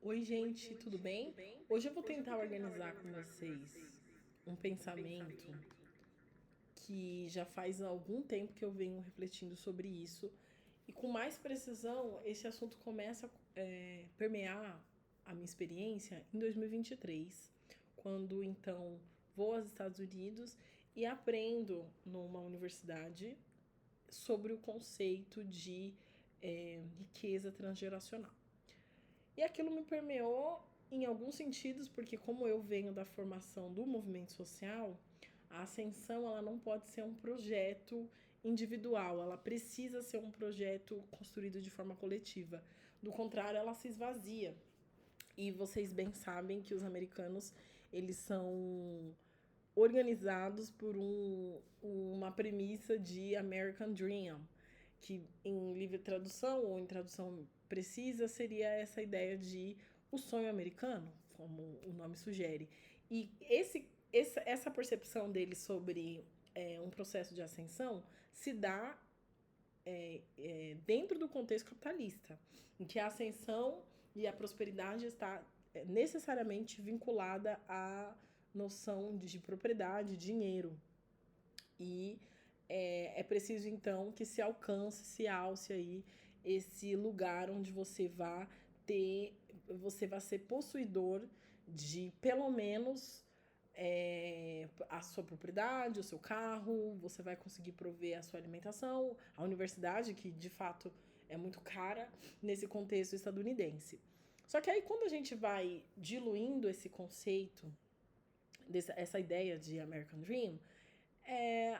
Oi, gente, tudo bem? Hoje eu vou tentar organizar com vocês um pensamento que já faz algum tempo que eu venho refletindo sobre isso. E com mais precisão, esse assunto começa a permear a minha experiência em 2023, quando então vou aos Estados Unidos e aprendo numa universidade sobre o conceito de riqueza transgeracional. E aquilo me permeou em alguns sentidos, porque como eu venho da formação do movimento social, a ascensão ela não pode ser um projeto individual, ela precisa ser um projeto construído de forma coletiva. Do contrário, ela se esvazia. E vocês bem sabem que os americanos, eles são organizados por uma premissa de American Dream, que em livre tradução ou em tradução precisa seria essa ideia de o sonho americano, como o nome sugere. E essa percepção dele sobre um processo de ascensão se dá dentro do contexto capitalista, em que a ascensão e a prosperidade está necessariamente vinculada à noção de propriedade, dinheiro. E é preciso então que se alcance, se alce aí esse lugar onde você vai ser possuidor de pelo menos a sua propriedade, o seu carro, você vai conseguir prover a sua alimentação, a universidade, que de fato é muito cara nesse contexto estadunidense. Só que aí quando a gente vai diluindo esse conceito, essa ideia de American Dream, é,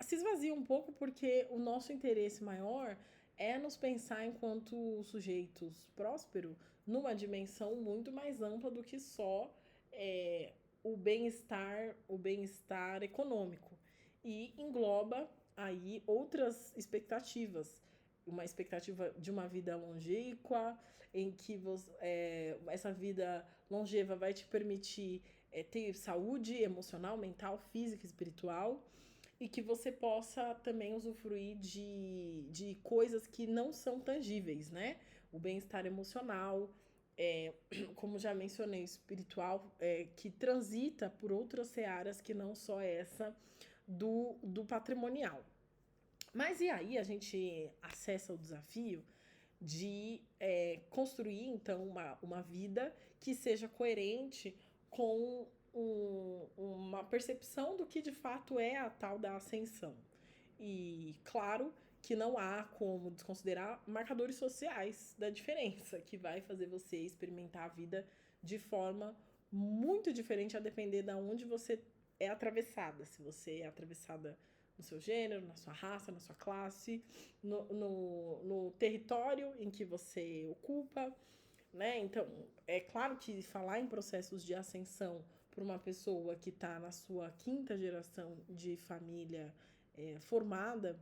se esvazia um pouco porque o nosso interesse maior é nos pensar enquanto sujeitos prósperos numa dimensão muito mais ampla do que só o bem-estar econômico. E engloba aí outras expectativas. Uma expectativa de uma vida longínqua, em que essa vida longeva vai te permitir ter saúde emocional, mental, física, espiritual, e que você possa também usufruir de coisas que não são tangíveis, né? O bem-estar emocional, como já mencionei, espiritual, que transita por outras searas que não só essa do patrimonial. Mas e aí a gente acessa o desafio de construir, então, uma vida que seja coerente com uma percepção do que de fato é a tal da ascensão. E claro que não há como desconsiderar marcadores sociais da diferença, que vai fazer você experimentar a vida de forma muito diferente a depender de onde você é atravessada. Se você é atravessada no seu gênero, na sua raça, na sua classe, no território em que você ocupa, né? Então, é claro que falar em processos de ascensão para uma pessoa que está na sua quinta geração de família formada,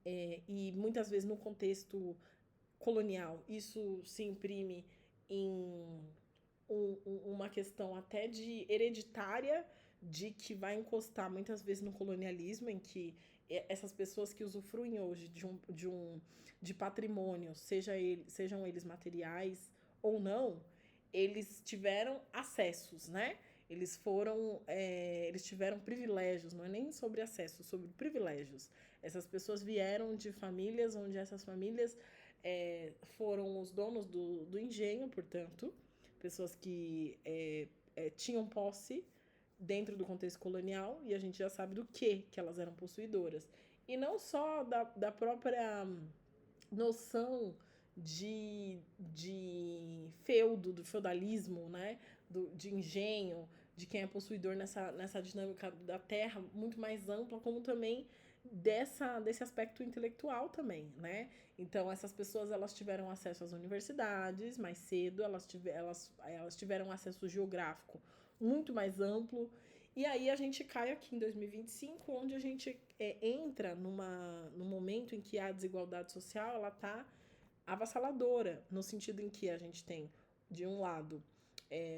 e muitas vezes no contexto colonial, isso se imprime em uma questão até de hereditária, de que vai encostar muitas vezes no colonialismo, em que essas pessoas que usufruem hoje de patrimônio, sejam eles materiais ou não, eles tiveram acessos, né? Eles tiveram privilégios, não é nem sobre acesso, sobre privilégios. Essas pessoas vieram de famílias onde essas famílias foram os donos do engenho, portanto, pessoas que tinham posse dentro do contexto colonial, e a gente já sabe do que elas eram possuidoras. E não só da própria noção de feudo, do feudalismo, né? De engenho, de quem é possuidor nessa dinâmica da terra muito mais ampla, como também desse aspecto intelectual também, né? Então essas pessoas elas tiveram acesso às universidades mais cedo, elas tiveram acesso geográfico muito mais amplo. E aí a gente cai aqui em 2025, onde a gente entra num momento em que a desigualdade social ela está avassaladora, no sentido em que a gente tem, de um lado,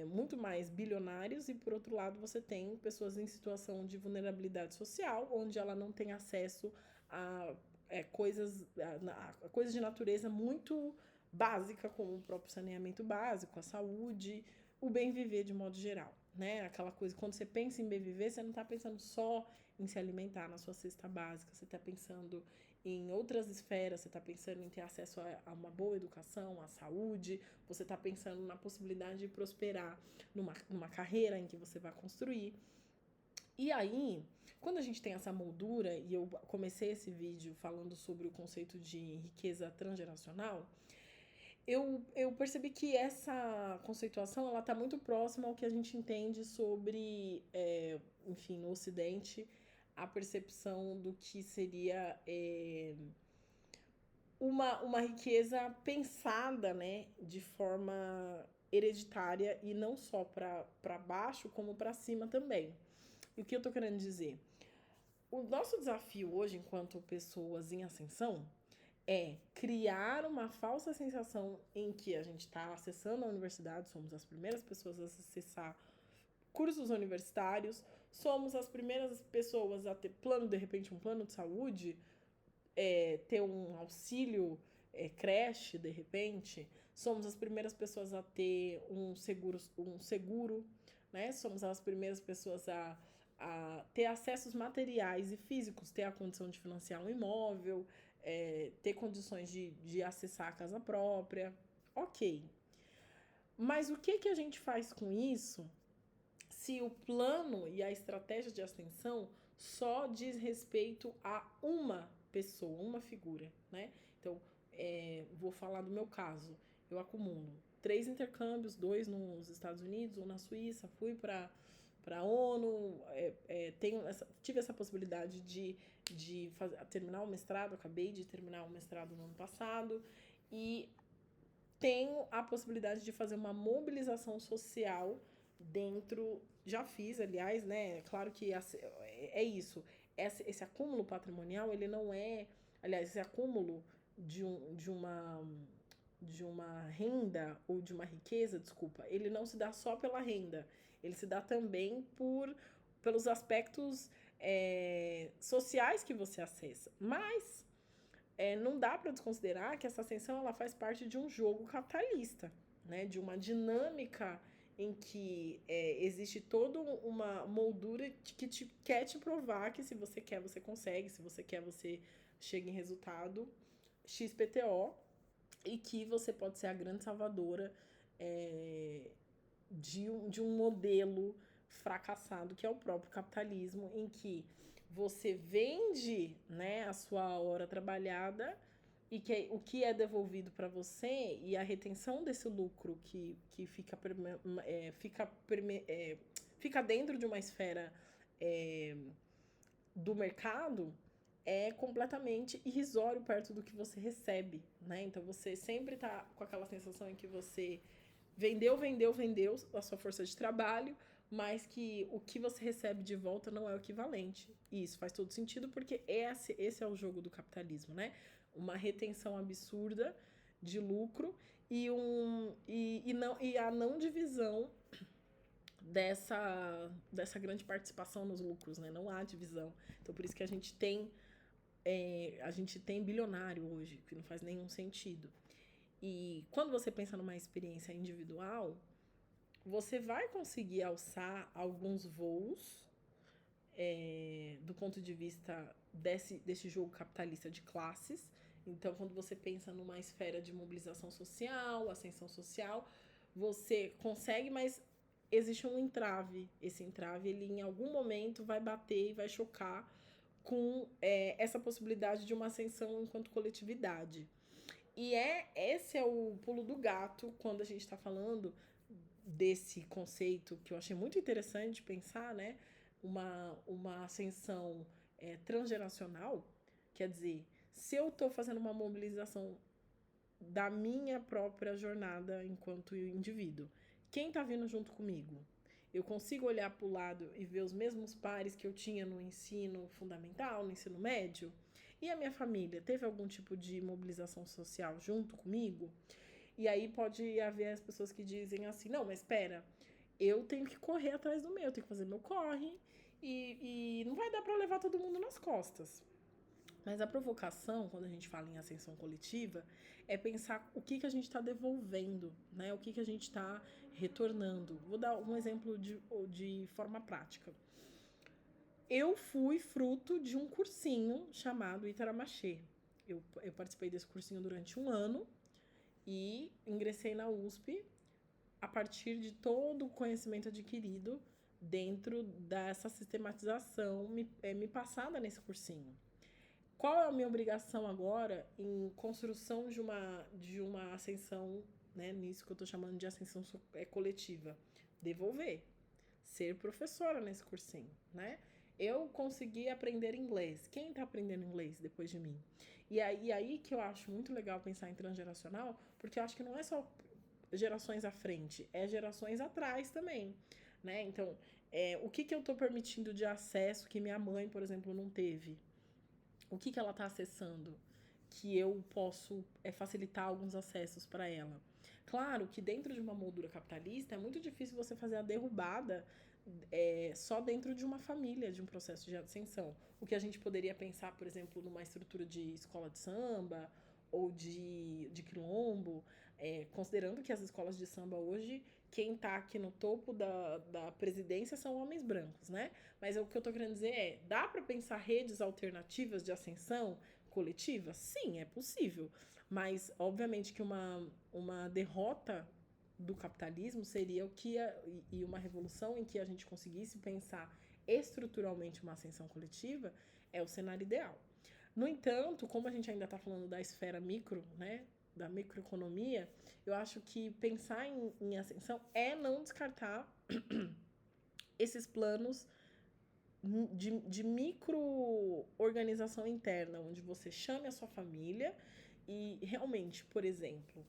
muito mais bilionários e, por outro lado, você tem pessoas em situação de vulnerabilidade social, onde ela não tem acesso a coisas de natureza muito básica, como o próprio saneamento básico, a saúde, o bem viver de modo geral, né? Aquela coisa, quando você pensa em bem viver, você não está pensando só em se alimentar na sua cesta básica, você está pensando em outras esferas, você está pensando em ter acesso a uma boa educação, à saúde, você está pensando na possibilidade de prosperar numa carreira em que você vai construir. E aí, quando a gente tem essa moldura, e eu comecei esse vídeo falando sobre o conceito de riqueza transgeracional, eu percebi que essa conceituação ela está muito próxima ao que a gente entende sobre, enfim, no Ocidente, a percepção do que seria uma riqueza pensada, né, de forma hereditária e não só para baixo, como para cima também. E o que eu estou querendo dizer? O nosso desafio hoje, enquanto pessoas em ascensão, é criar uma falsa sensação em que a gente está acessando a universidade, somos as primeiras pessoas a acessar cursos universitários, somos as primeiras pessoas a ter plano, de repente, um plano de saúde, ter um auxílio creche, de repente, somos as primeiras pessoas a ter um seguro, né? Somos as primeiras pessoas a ter acessos materiais e físicos, ter a condição de financiar um imóvel, ter condições de acessar a casa própria. Ok. Mas o que a gente faz com isso se o plano e a estratégia de ascensão só diz respeito a uma pessoa, uma figura, né? Então, vou falar do meu caso. Eu acumulo 3 intercâmbios, 2 nos Estados Unidos, um na Suíça, fui para a ONU, tive essa possibilidade de terminar o mestrado, acabei de terminar o mestrado no ano passado, e tenho a possibilidade de fazer uma mobilização social dentro. Já fiz, aliás, né? Claro que é isso. Esse acúmulo patrimonial, ele não é. Aliás, esse acúmulo de uma renda ou de uma riqueza, desculpa, ele não se dá só pela renda, ele se dá também pelos aspectos sociais que você acessa. Mas não dá para desconsiderar que essa ascensão ela faz parte de um jogo capitalista, né? De uma dinâmica em que existe toda uma moldura que quer te provar que se você quer, você consegue, se você quer, você chega em resultado XPTO, e que você pode ser a grande salvadora de um modelo fracassado, que é o próprio capitalismo, em que você vende, né, a sua hora trabalhada e que o que é devolvido para você e a retenção desse lucro que fica dentro de uma esfera do mercado é completamente irrisório perto do que você recebe, né? Então você sempre tá com aquela sensação em que você vendeu a sua força de trabalho, mas que o que você recebe de volta não é o equivalente. E isso faz todo sentido porque esse é o jogo do capitalismo, né? Uma retenção absurda de lucro e a não divisão dessa grande participação nos lucros, né? Não há divisão. Então por isso que a gente tem bilionário hoje, que não faz nenhum sentido. E quando você pensa numa experiência individual, você vai conseguir alçar alguns voos do ponto de vista desse jogo capitalista de classes. Então, quando você pensa numa esfera de mobilização social, ascensão social, você consegue, mas existe um entrave. Esse entrave, ele em algum momento vai bater e vai chocar com essa possibilidade de uma ascensão enquanto coletividade. E esse é o pulo do gato quando a gente está falando desse conceito que eu achei muito interessante pensar, né? Uma ascensão transgeracional. Quer dizer, se eu estou fazendo uma mobilização da minha própria jornada enquanto indivíduo, quem está vindo junto comigo? Eu consigo olhar para o lado e ver os mesmos pares que eu tinha no ensino fundamental, no ensino médio? E a minha família teve algum tipo de mobilização social junto comigo? E aí pode haver as pessoas que dizem assim, não, mas espera, eu tenho que correr atrás do meu, eu tenho que fazer meu corre e não vai dar para levar todo mundo nas costas. Mas a provocação, quando a gente fala em ascensão coletiva, é pensar o que a gente está devolvendo, né? O que a gente está retornando. Vou dar um exemplo de forma prática. Eu fui fruto de um cursinho chamado Itaramachê. Eu participei desse cursinho durante um ano e ingressei na USP a partir de todo o conhecimento adquirido dentro dessa sistematização me passada nesse cursinho. Qual é a minha obrigação agora em construção de uma ascensão, né, nisso que eu estou chamando de ascensão coletiva? Devolver. Ser professora nesse cursinho, né? Eu consegui aprender inglês. Quem está aprendendo inglês depois de mim? E aí que eu acho muito legal pensar em transgeracional, porque eu acho que não é só gerações à frente, é gerações atrás também, né? Então, o que eu estou permitindo de acesso que minha mãe, por exemplo, não teve? O que ela está acessando que eu posso facilitar alguns acessos para ela? Claro que dentro de uma moldura capitalista é muito difícil você fazer a derrubada só dentro de uma família, de um processo de ascensão. O que a gente poderia pensar, por exemplo, numa estrutura de escola de samba ou de quilombo, considerando que as escolas de samba hoje, quem está aqui no topo da presidência são homens brancos, né? Mas o que eu estou querendo dizer dá para pensar redes alternativas de ascensão coletiva? Sim, é possível. Mas, obviamente, que uma derrota do capitalismo seria e uma revolução em que a gente conseguisse pensar estruturalmente uma ascensão coletiva é o cenário ideal. No entanto, como a gente ainda está falando da esfera micro, né, da microeconomia, eu acho que pensar em ascensão é não descartar esses planos de micro-organização interna, onde você chame a sua família e realmente, por exemplo,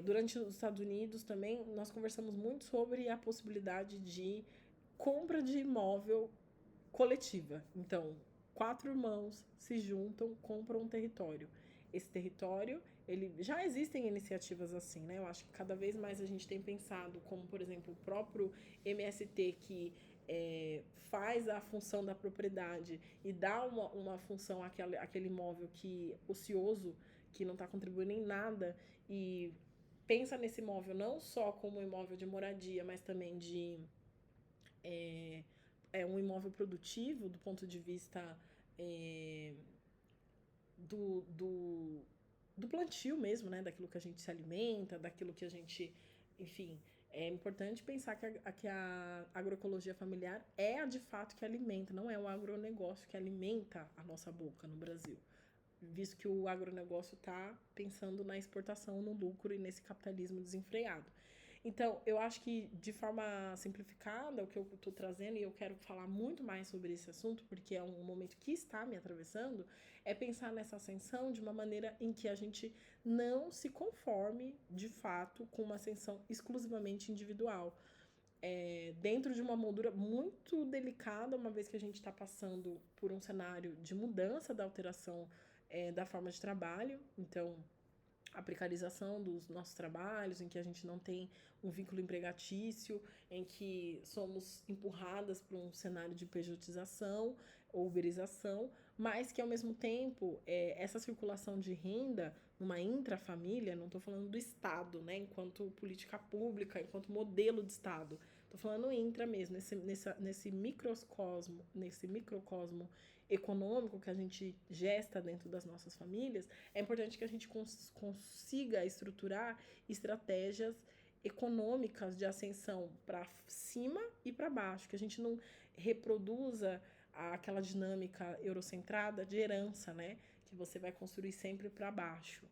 durante os Estados Unidos também, nós conversamos muito sobre a possibilidade de compra de imóvel coletiva. Então, 4 irmãos se juntam, compram um território. Esse território, ele já existem iniciativas assim, né? Eu acho que cada vez mais a gente tem pensado, como por exemplo o próprio MST que faz a função da propriedade e dá uma função àquele imóvel que ocioso, que não está contribuindo em nada, e pensa nesse imóvel não só como imóvel de moradia, mas também de um imóvel produtivo do ponto de vista do plantio mesmo, né? Daquilo que a gente se alimenta, daquilo que a gente, enfim, é importante pensar que a agroecologia familiar é a de fato que alimenta, não é o agronegócio que alimenta a nossa boca no Brasil, visto que o agronegócio está pensando na exportação, no lucro e nesse capitalismo desenfreado. Então, eu acho que, de forma simplificada, o que eu estou trazendo, e eu quero falar muito mais sobre esse assunto, porque é um momento que está me atravessando, é pensar nessa ascensão de uma maneira em que a gente não se conforme, de fato, com uma ascensão exclusivamente individual. Dentro de uma moldura muito delicada, uma vez que a gente está passando por um cenário de mudança da alteração da forma de trabalho. Então, a precarização dos nossos trabalhos, em que a gente não tem um vínculo empregatício, em que somos empurradas para um cenário de pejotização ou uberização, mas que, ao mesmo tempo, essa circulação de renda numa intrafamília, não estou falando do Estado, né, enquanto política pública, enquanto modelo de Estado, estou falando intra mesmo, nesse microcosmo econômico que a gente gesta dentro das nossas famílias, é importante que a gente consiga estruturar estratégias econômicas de ascensão para cima e para baixo, que a gente não reproduza aquela dinâmica eurocentrada de herança, né? Que você vai construir sempre para baixo.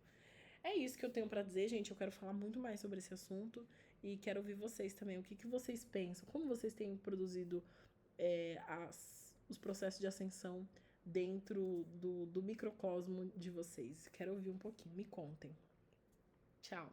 É isso que eu tenho para dizer, gente. Eu quero falar muito mais sobre esse assunto e quero ouvir vocês também. O que vocês pensam? Como vocês têm produzido os processos de ascensão dentro do microcosmo de vocês? Quero ouvir um pouquinho. Me contem. Tchau.